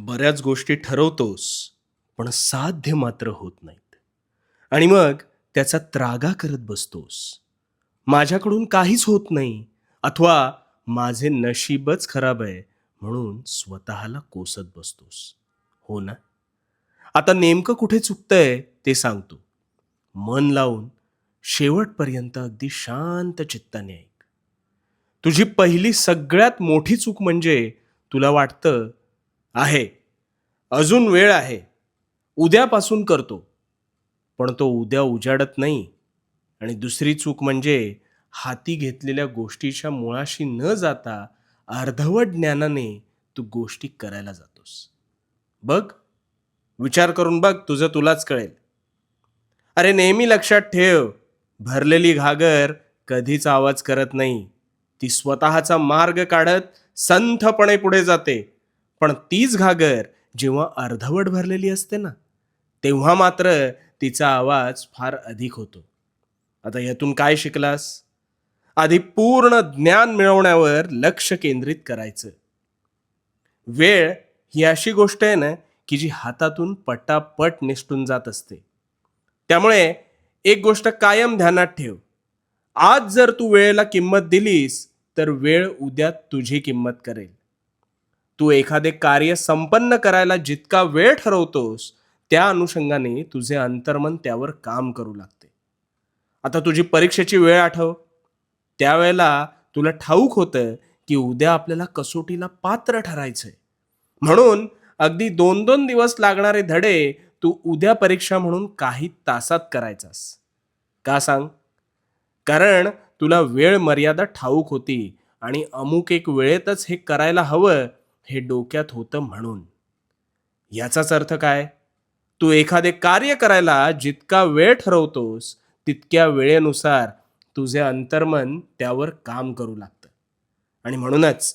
बऱ्याच गोष्टी ठरवतोस, पण साध्य मात्र होत नाहीत. आणि मग त्याचा त्रागा करत बसतोस. माझ्याकडून काहीच होत नाही अथवा माझे नशीबच खराब आहे म्हणून स्वतःला कोसत बसतोस. हो ना? आता नेमकं कुठे चुकतंय ते सांगतो. मन लावून शेवटपर्यंत अगदी शांत चित्ताने ऐक. तुझी पहिली सगळ्यात मोठी चूक म्हणजे तुला वाटतं आहे, अजून वेळ आहे, उद्यापासून करतो. पण तो उद्या उजाडत नाही. आणि दुसरी चूक म्हणजे हाती घेतलेल्या गोष्टीच्या मुळाशी न जाता अर्धवट ज्ञानाने तू गोष्टी करायला जातोस. बघ, विचार करून बघ, तुझं तुलाच कळेल. अरे नेहमी लक्षात ठेव, भरलेली घागर कधीच आवाज करत नाही. ती स्वतःचा मार्ग काढत संथपणे पुढे जाते. पण तीच घागर जेव्हा अर्धवट भरलेली असते ना, तेव्हा मात्र तिचा आवाज फार अधिक होतो. आता यातून काय शिकलास? आधी पूर्ण ज्ञान मिळवण्यावर लक्ष केंद्रित करायचं. वेळ ही अशी गोष्ट आहे ना, की जी हातातून पटापट निसटून जात असते. त्यामुळे एक गोष्ट कायम ध्यानात ठेव. आज जर तू वेळेला किंमत दिलीस, तर वेळ उद्या तुझी किंमत करेल. तू एखादे कार्य संपन्न करायला जितका वेळ ठरवतोस, त्या अनुषंगाने तुझे अंतर्मन त्यावर काम करू लागते. आता तुझी परीक्षेची वेळ आठव. त्यावेळेला तुला ठाऊक होतं, की उद्या आपल्याला कसोटीला पात्र ठरायचंय. म्हणून अगदी 2-2 दिवस लागणारे धडे तू उद्या परीक्षा म्हणून काही तासात करायचास. का सांग? कारण तुला वेळ मर्यादा ठाऊक होती आणि अमुक एक वेळेतच हे करायला हवं हे डोक्यात होतं म्हणून. याचाच अर्थ काय? तू एखादे कार्य करायला जितका वेळ ठरवतोस, तितक्या वेळेनुसार तुझे अंतर्मन त्यावर काम करू लागतं. आणि म्हणूनच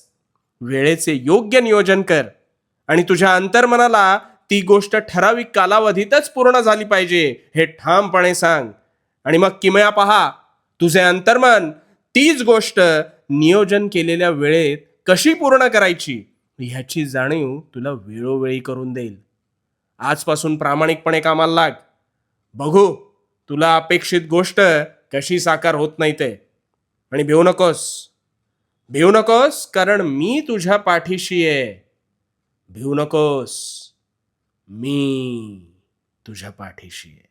वेळेचे योग्य नियोजन कर आणि तुझ्या अंतर्मनाला ती गोष्ट ठराविक कालावधीतच पूर्ण झाली पाहिजे हे ठामपणे सांग. आणि मग किमया पहा, तुझे अंतर्मन तीच गोष्ट नियोजन केलेल्या वेळेत कशी पूर्ण करायची ह्याची जाणीव तुला वेळोवेळी करून देईल. आजपासून प्रामाणिकपणे कामाला लाग. बघू तुला अपेक्षित गोष्ट कशी साकार होत नाही ते. आणि भिवू नकोस, कारण मी तुझ्या पाठीशी आहे. भिवू नकोस, मी तुझ्या पाठीशी आहे.